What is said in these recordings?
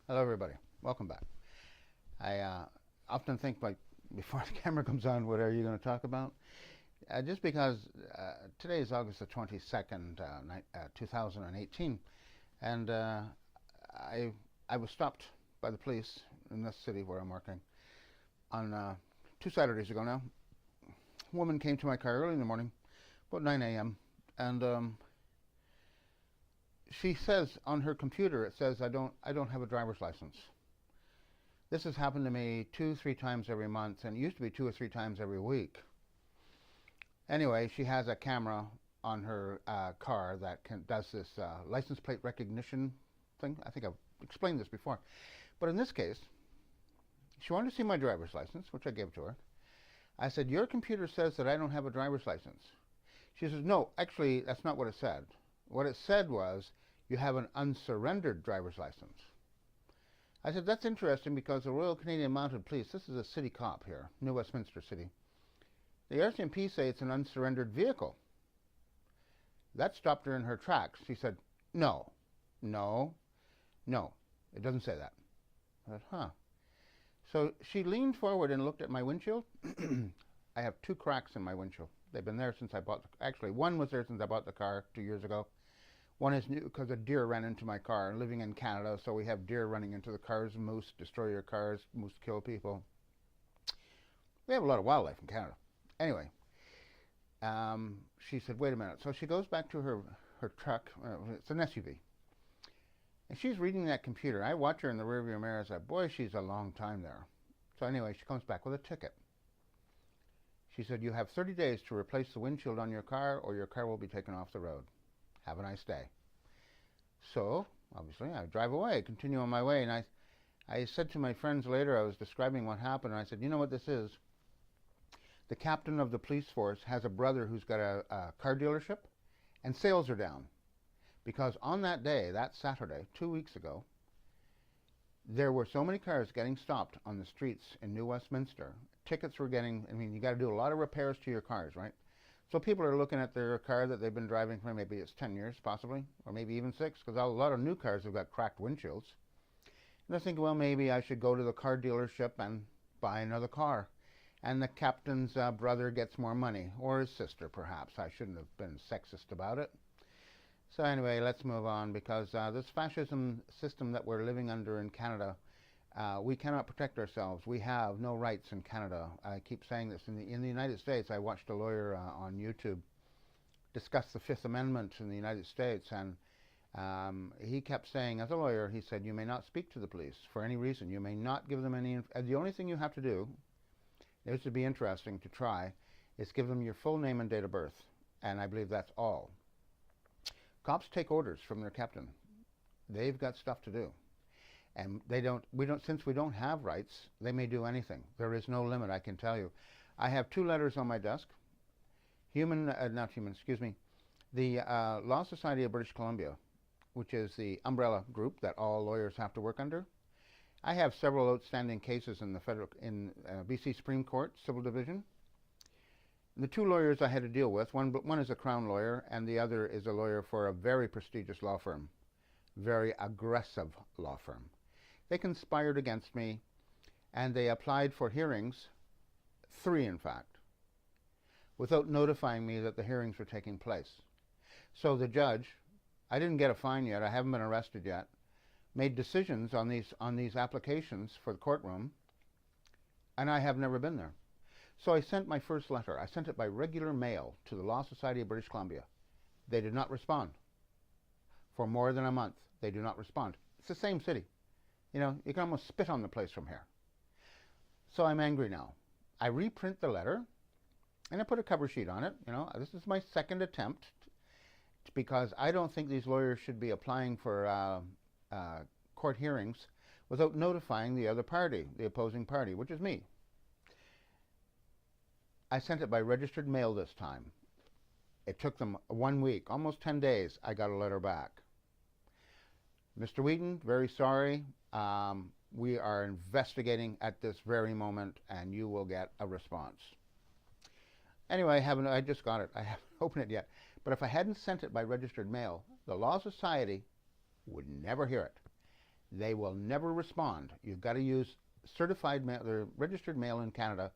Hello, everybody. Welcome back. I often think, like, before the camera comes on, what are you going to talk about? Just because today is August the 22nd, 2018, and I I was stopped by the police in this city where I'm working on 2 Saturdays ago now. A woman came to my car early in the morning, about 9 a.m., and she says on her computer, it says I don't have a driver's license. This has happened to me 2, 3 times every month, and it used to be 2 or 3 times every week. Anyway, she has a camera on her car that does this license plate recognition thing. I think I've explained this before. But in this case, she wanted to see my driver's license, which I gave to her. I said, your computer says that I don't have a driver's license. She says, no, actually, that's not what it said. What it said was, you have an unsurrendered driver's license. I said, that's interesting because the Royal Canadian Mounted Police, this is a city cop here, New Westminster City. The RCMP say it's an unsurrendered vehicle. That stopped her in her tracks. She said, no, no, no, it doesn't say that. I said, huh. So she leaned forward and looked at my windshield. I have 2 cracks in my windshield. They've been there since I bought actually, one was there since I bought the car 2 years ago. One is new because a deer ran into my car. Living in Canada, so we have deer running into the cars, moose destroy your cars, moose kill people. We have a lot of wildlife in Canada. Anyway, she said, wait a minute. So she goes back to her truck. It's an SUV. And she's reading that computer. I watch her in the rearview mirror and say, boy, she's a long time there. So anyway, she comes back with a ticket. She said, you have 30 days to replace the windshield on your car or your car will be taken off the road. Have a nice day. So, obviously, I drive away, continue on my way, and I said to my friends later, I was describing what happened, and I said, you know what this is? The captain of the police force has a brother who's got a car dealership, and sales are down. Because on that day, that Saturday, 2 weeks ago, there were so many cars getting stopped on the streets in New Westminster. Tickets were getting, you got to do a lot of repairs to your cars, right? So people are looking at their car that they've been driving for maybe it's 10 years, possibly, or maybe even 6, because a lot of new cars have got cracked windshields. And they're thinking, well, maybe I should go to the car dealership and buy another car. And the captain's brother gets more money, or his sister, perhaps. I shouldn't have been sexist about it. So anyway, let's move on, because this fascism system that we're living under in Canada, we cannot protect ourselves. We have no rights in Canada. I keep saying this. In the United States, I watched a lawyer on YouTube discuss the Fifth Amendment in the United States, and he kept saying, as a lawyer, he said, you may not speak to the police for any reason. You may not give them any, the only thing you have to do, this would be interesting to try, is give them your full name and date of birth. And I believe that's all. Cops take orders from their captain. They've got stuff to do. And since we don't have rights, they may do anything. There is no limit, I can tell you. I have 2 letters on my desk. The Law Society of British Columbia, which is the umbrella group that all lawyers have to work under. I have several outstanding cases in the BC Supreme Court Civil Division. The 2 lawyers I had to deal with, one is a Crown lawyer, and the other is a lawyer for a very prestigious law firm, very aggressive law firm. They conspired against me, and they applied for hearings, 3 in fact, without notifying me that the hearings were taking place. So the judge, I didn't get a fine yet, I haven't been arrested yet, made decisions on these applications for the courtroom, and I have never been there. So I sent my first letter. I sent it by regular mail to the Law Society of British Columbia. They did not respond. For more than a month, they do not respond. It's the same city. You can almost spit on the place from here. So I'm angry now. I reprint the letter, and I put a cover sheet on it. This is my second attempt, because I don't think these lawyers should be applying for court hearings without notifying the other party, the opposing party, which is me. I sent it by registered mail this time. It took them 1 week, almost 10 days, I got a letter back. Mr. Wheaton, very sorry. We are investigating at this very moment, and you will get a response. Anyway, I just got it. I haven't opened it yet. But if I hadn't sent it by registered mail, the Law Society would never hear it. They will never respond. You've got to use certified mail, or registered mail in Canada,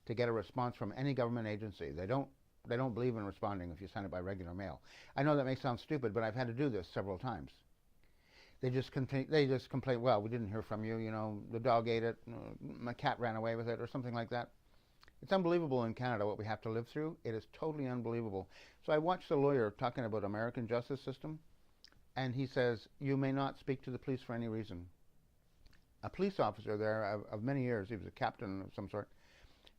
to get a response from any government agency. They don't believe in responding if you send it by regular mail. I know that may sound stupid, but I've had to do this several times. They just complain, well, we didn't hear from you, the dog ate it, my cat ran away with it, or something like that. It's unbelievable in Canada what we have to live through. It is totally unbelievable. So I watched the lawyer talking about American justice system, and he says, you may not speak to the police for any reason. A police officer there of many years, he was a captain of some sort,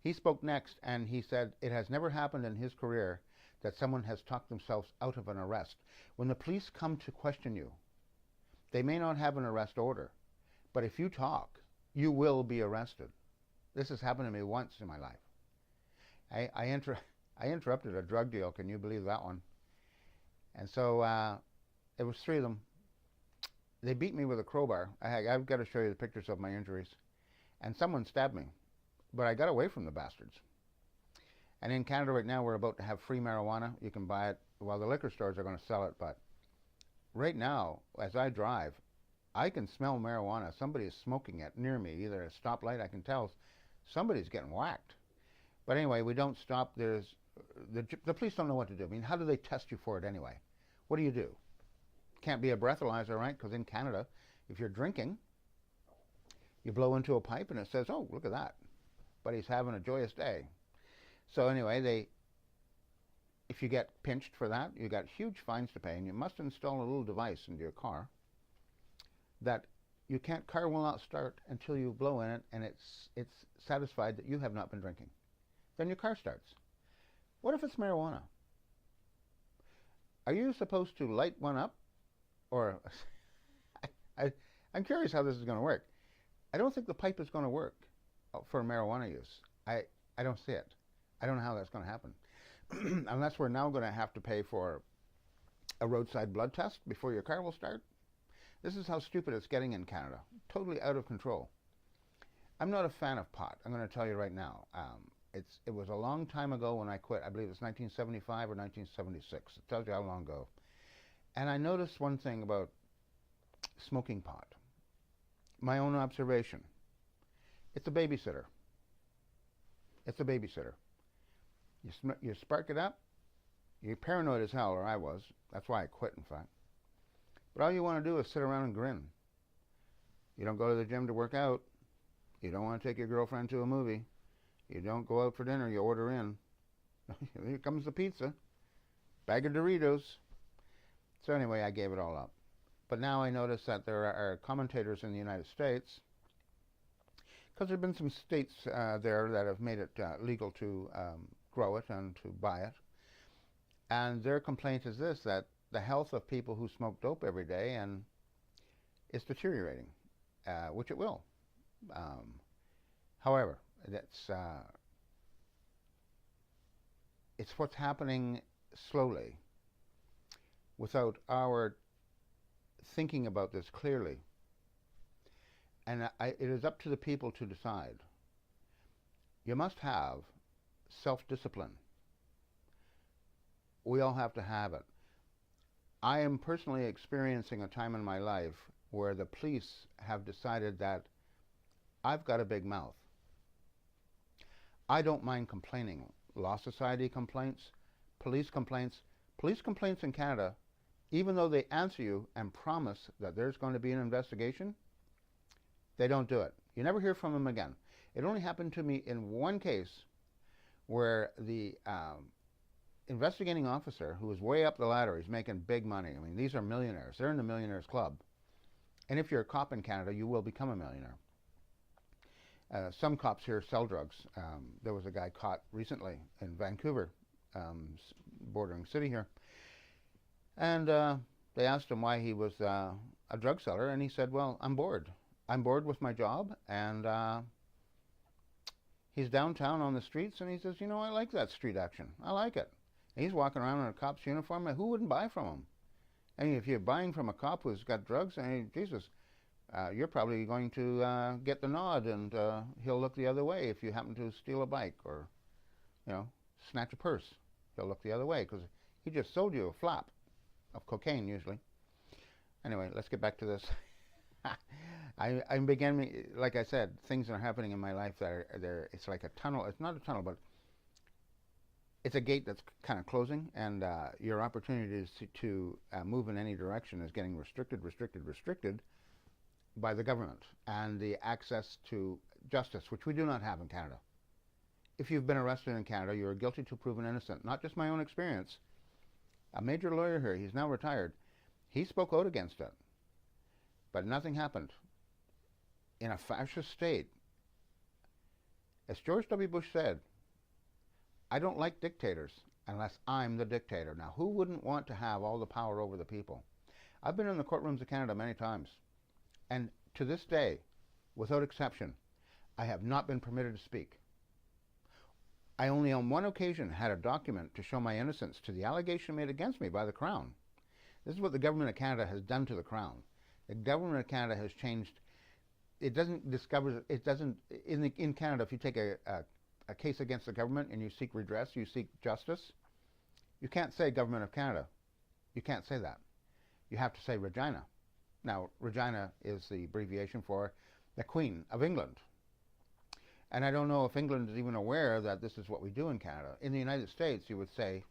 he spoke next, and he said it has never happened in his career that someone has talked themselves out of an arrest. When the police come to question you, they may not have an arrest order, but if you talk, you will be arrested. This has happened to me once in my life. I interrupted a drug deal. Can you believe that one? And so it was 3 of them. They beat me with a crowbar. I've got to show you the pictures of my injuries. And someone stabbed me, but I got away from the bastards. And in Canada right now, we're about to have free marijuana. You can buy it. Well, the liquor stores are going to sell it, but right now, as I drive, I can smell marijuana. Somebody is smoking it near me, either at a stoplight. I can tell somebody's getting whacked. But anyway, we don't stop. The police don't know what to do. I mean, how do they test you for it anyway? What do you do? Can't be a breathalyzer, right? Because in Canada, if you're drinking, you blow into a pipe and it says, oh, look at that. But he's having a joyous day. So anyway, if you get pinched for that, you got huge fines to pay, and you must install a little device into your car that car will not start until you blow in it and it's satisfied that you have not been drinking. Then your car starts. What if it's marijuana? Are you supposed to light one up? Or I'm curious how this is going to work. I don't think the pipe is going to work for marijuana use. I don't see it. I don't know how that's going to happen. Unless we're now going to have to pay for a roadside blood test before your car will start. This is how stupid it's getting in Canada. Totally out of control. I'm not a fan of pot. I'm going to tell you right now. It was a long time ago when I quit. I believe it was 1975 or 1976. It tells you how long ago. And I noticed one thing about smoking pot. My own observation. It's a babysitter. It's a babysitter. You spark it up. You're paranoid as hell, or I was. That's why I quit, in fact. But all you want to do is sit around and grin. You don't go to the gym to work out. You don't want to take your girlfriend to a movie. You don't go out for dinner. You order in. Here comes the pizza. Bag of Doritos. So anyway, I gave it all up. But now I notice that there are commentators in the United States, because there have been some states there that have made it legal to grow it and to buy it. And their complaint is this, that the health of people who smoke dope every day is deteriorating, which it will. However, it's what's happening slowly without our thinking about this clearly. And it is up to the people to decide. You must have self-discipline. We all have to have it. I am personally experiencing a time in my life where the police have decided that I've got a big mouth. I don't mind complaining. Law Society complaints, police complaints. Police complaints in Canada, even though they answer you and promise that there's going to be an investigation, they don't do it. You never hear from them again. It only happened to me in one case where the investigating officer, who was way up the ladder, he's making big money. I mean, these are millionaires. They're in the Millionaires Club. And if you're a cop in Canada, you will become a millionaire. Some cops here sell drugs. There was a guy caught recently in Vancouver, bordering city here. And they asked him why he was a drug seller, and he said, well, I'm bored. I'm bored with my job, and he's downtown on the streets, and he says, you know, I like that street action. I like it. And he's walking around in a cop's uniform, and who wouldn't buy from him? I mean, if you're buying from a cop who's got drugs, I mean, Jesus, you're probably going to get the nod, and he'll look the other way if you happen to steal a bike or, you know, snatch a purse. He'll look the other way because he just sold you a flap of cocaine, usually. Anyway, let's get back to this. I began, like I said, things are happening in my life that are there. It's like a tunnel. It's not a tunnel, but it's a gate that's kind of closing, and your opportunities to move in any direction is getting restricted by the government and the access to justice, which we do not have in Canada. If you've been arrested in Canada, you are guilty till proven innocent. Not just my own experience. A major lawyer here, he's now retired, he spoke out against it, but nothing happened. In a fascist state, as George W. Bush said, I don't like dictators unless I'm the dictator. Now, who wouldn't want to have all the power over the people? I've been in the courtrooms of Canada many times, and to this day, without exception, I have not been permitted to speak. I only on one occasion had a document to show my innocence to the allegation made against me by the Crown. This is what the government of Canada has done to the Crown. The government of Canada has changed. It doesn't discover, it doesn't, in Canada, if you take a case against the government and you seek redress, you seek justice, you can't say Government of Canada. You can't say that. You have to say Regina. Now, Regina is the abbreviation for the Queen of England. And I don't know if England is even aware that this is what we do in Canada. In the United States, you would say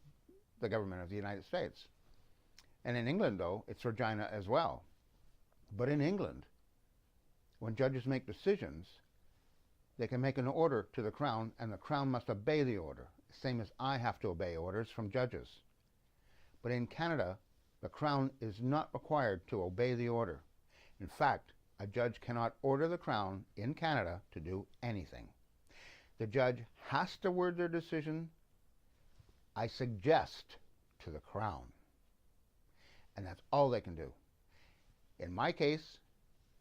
the government of the United States. And in England, though, it's Regina as well. But in England, when judges make decisions, they can make an order to the Crown, and the Crown must obey the order, same as I have to obey orders from judges. But in Canada, the Crown is not required to obey the order. In fact, a judge cannot order the Crown in Canada to do anything. The judge has to word their decision, I suggest, to the Crown. And that's all they can do. In my case,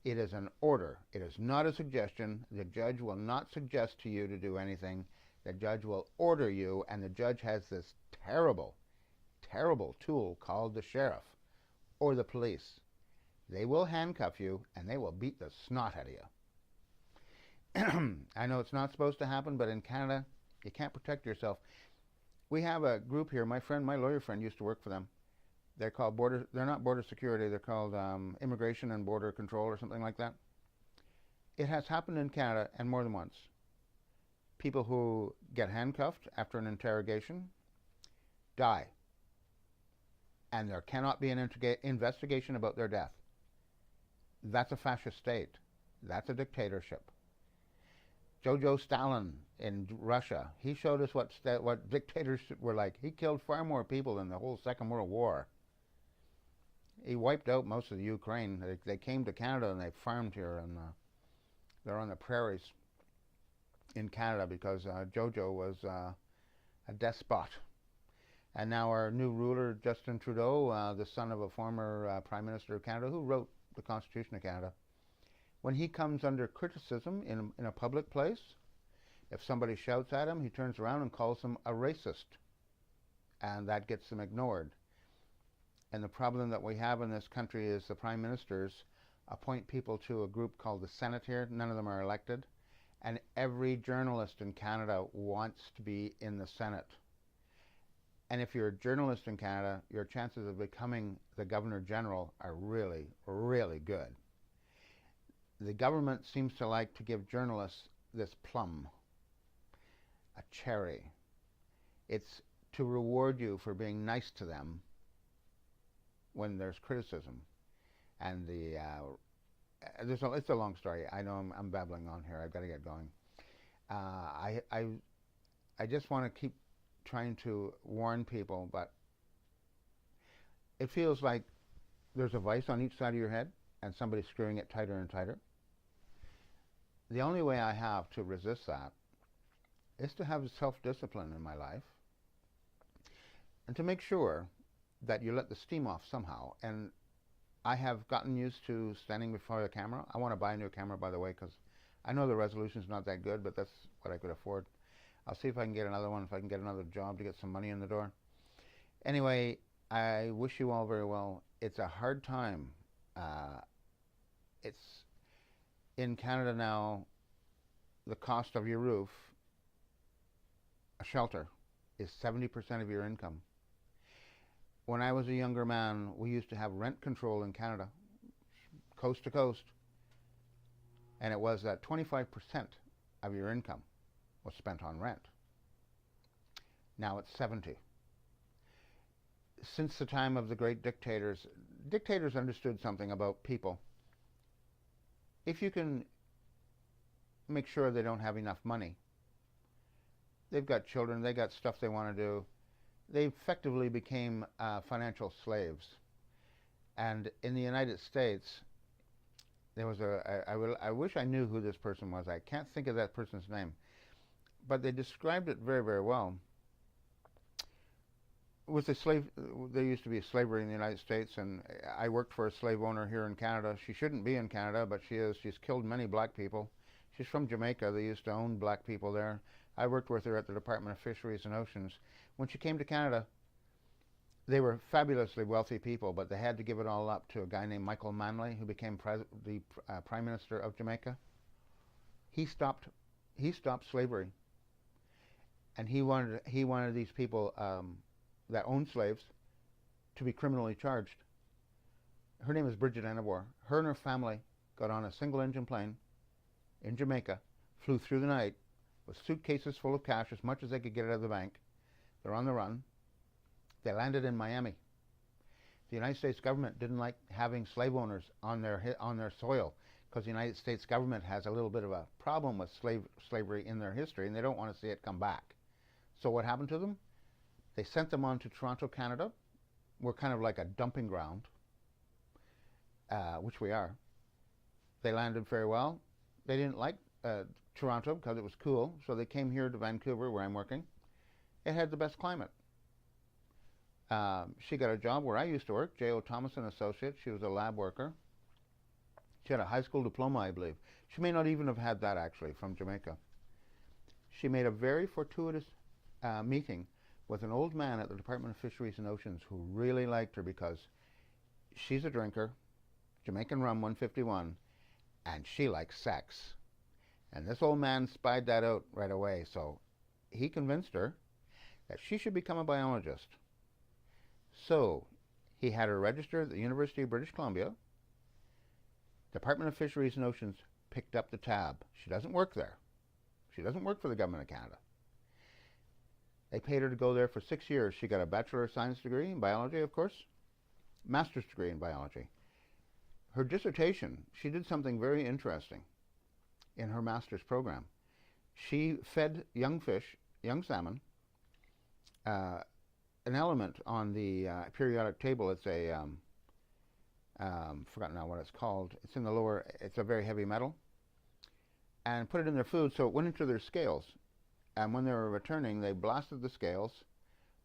it is an order. It is not a suggestion. The judge will not suggest to you to do anything. The judge will order you, and the judge has this terrible, terrible tool called the sheriff or the police. They will handcuff you, and they will beat the snot out of you. I know it's not supposed to happen, but in Canada, you can't protect yourself. We have a group here. My lawyer friend used to work for them. They're called they're not border security, they're called immigration and border control or something like that. It has happened in Canada, and more than once. People who get handcuffed after an interrogation die, and there cannot be an investigation about their death. That's a fascist state. That's a dictatorship. Jojo Stalin in Russia, he showed us what dictators were like. He killed far more people than the whole Second World War. He wiped out most of the Ukraine. They came to Canada and they farmed here, and they're on the prairies in Canada because Jojo was a despot. And now our new ruler, Justin Trudeau, the son of a former Prime Minister of Canada who wrote the Constitution of Canada, when he comes under criticism in a public place, if somebody shouts at him, he turns around and calls them a racist. And that gets them ignored. And the problem that we have in this country is the prime ministers appoint people to a group called the Senate here. None of them are elected. And every journalist in Canada wants to be in the Senate. And if you're a journalist in Canada, your chances of becoming the Governor General are really, really good. The government seems to like to give journalists this plum, a cherry. It's to reward you for being nice to them when there's criticism. And it's a long story. I know I'm babbling on here. I've got to get going. I just want to keep trying to warn people, but it feels like there's a vice on each side of your head and somebody's screwing it tighter and tighter. The only way I have to resist that is to have self-discipline in my life and to make sure that you let the steam off somehow. And I have gotten used to standing before the camera. I want to buy a new camera, by the way, because I know the resolution's not that good, but that's what I could afford. I'll see if I can get another one, if I can get another job to get some money in the door. Anyway, I wish you all very well. It's a hard time. It's in Canada now, the cost of your roof, a shelter, is 70% of your income. When I was a younger man, we used to have rent control in Canada, coast to coast. and it was that 25% of your income was spent on rent. Now it's 70. Since the time of the great dictators, dictators understood something about people. If you can make sure they don't have enough money, they've got children, they got stuff they want to do, they effectively became financial slaves. And in the United States, there was I wish I knew who this person was. I can't think of that person's name. But they described it very, very well. With the slave, there used to be slavery in the United States, and I worked for a slave owner here in Canada. She shouldn't be in Canada, but she is. She's killed many black people. She's from Jamaica. They used to own black people there. I worked with her at the Department of Fisheries and Oceans. When she came to Canada, they were fabulously wealthy people, but they had to give it all up to a guy named Michael Manley, who became the Prime Minister of Jamaica. He stopped slavery, and he wanted these people that owned slaves to be criminally charged. Her name is Bridget Annabore. Her and her family got on a single-engine plane in Jamaica, flew through the night with suitcases full of cash, as much as they could get out of the bank. They're on the run. They landed in Miami. The United States government didn't like having slave owners on their soil, because the United States government has a little bit of a problem with slavery in their history, and they don't want to see it come back. So what happened to them? They sent them on to Toronto, Canada. We're kind of like a dumping ground, which we are. They landed very well. They didn't like Toronto because it was cool, so they came here to Vancouver, where I'm working. It had the best climate. She got a job where I used to work, J.O. Thomas and Associates. She was a lab worker. She had a high school diploma, I believe. She may not even have had that, actually, from Jamaica. She made a very fortuitous meeting with an old man at the Department of Fisheries and Oceans who really liked her because she's a drinker, Jamaican rum 151, and she likes sex. And this old man spied that out right away, so he convinced her that she should become a biologist. So he had her register at the University of British Columbia. Department of Fisheries and Oceans picked up the tab. She doesn't work there. She doesn't work for the government of Canada. They paid her to go there for 6 years. She got a Bachelor of Science degree in biology, of course, master's degree in biology. Her dissertation, she did something very interesting in her master's program. She fed young fish, young salmon, an element on the periodic table. It's a, forgotten now what it's called. It's in the lower, it's a very heavy metal. And put it in their food, so it went into their scales. And when they were returning, they blasted the scales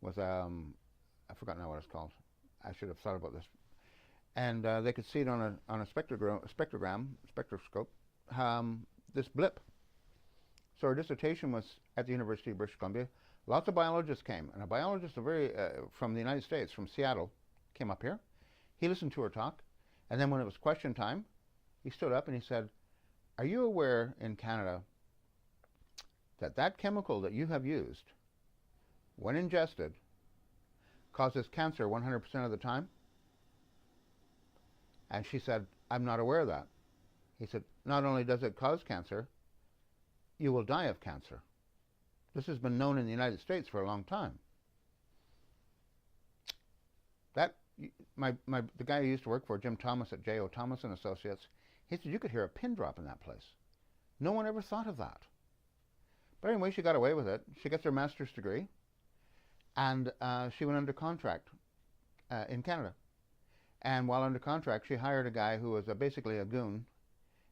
with, I forgot now what it's called. I should have thought about this. And they could see it on a spectroscope, this blip. So her dissertation was at the University of British Columbia. Lots of biologists came, and a biologist from the United States, from Seattle, came up here. He listened to her talk, and then when it was question time, he stood up and he said, "Are you aware in Canada that chemical that you have used, when ingested, causes cancer 100% of the time?" And she said, "I'm not aware of that." He said, "Not only does it cause cancer, you will die of cancer." This has been known in the United States for a long time. The guy I used to work for, Jim Thomas at J.O. Thomas and Associates, he said you could hear a pin drop in that place. No one ever thought of that. But anyway, she got away with it. She gets her master's degree, and she went under contract in Canada. And while under contract, she hired a guy who was basically a goon,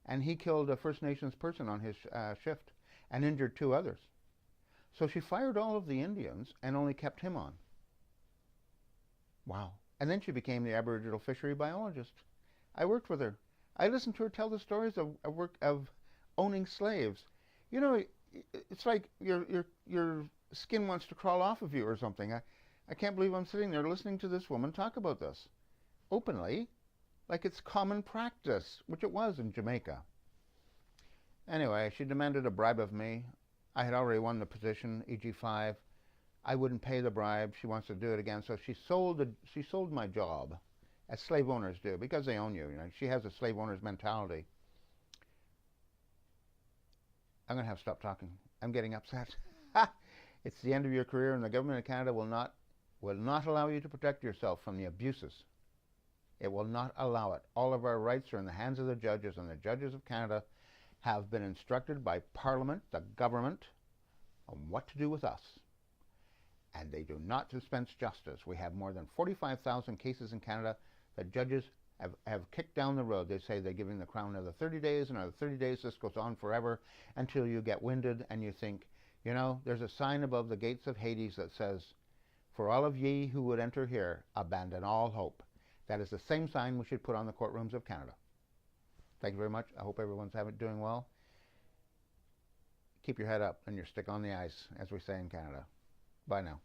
and he killed a First Nations person on his shift and injured 2 others. So she fired all of the Indians and only kept him on. Wow. And then she became the Aboriginal fishery biologist. I worked with her. I listened to her tell the stories of owning slaves. You know, it's like your skin wants to crawl off of you or something. I can't believe I'm sitting there listening to this woman talk about this openly, like it's common practice, which it was in Jamaica. Anyway, she demanded a bribe of me. I had already won the position, EG5. I wouldn't pay the bribe. She wants to do it again, so she sold my job, as slave owners do, because they own you. You know, she has a slave owner's mentality. I'm going to have to stop talking. I'm getting upset. It's the end of your career, and the government of Canada will not allow you to protect yourself from the abuses. It will not allow it. All of our rights are in the hands of the judges, and the judges of Canada have been instructed by Parliament, the government, on what to do with us. And they do not dispense justice. We have more than 45,000 cases in Canada that judges have kicked down the road. They say they're giving the Crown another 30 days, another 30 days. This goes on forever until you get winded and you think, you know, there's a sign above the gates of Hades that says, "For all of ye who would enter here, abandon all hope." That is the same sign we should put on the courtrooms of Canada. Thank you very much. I hope everyone's doing well. Keep your head up and your stick on the ice, as we say in Canada. Bye now.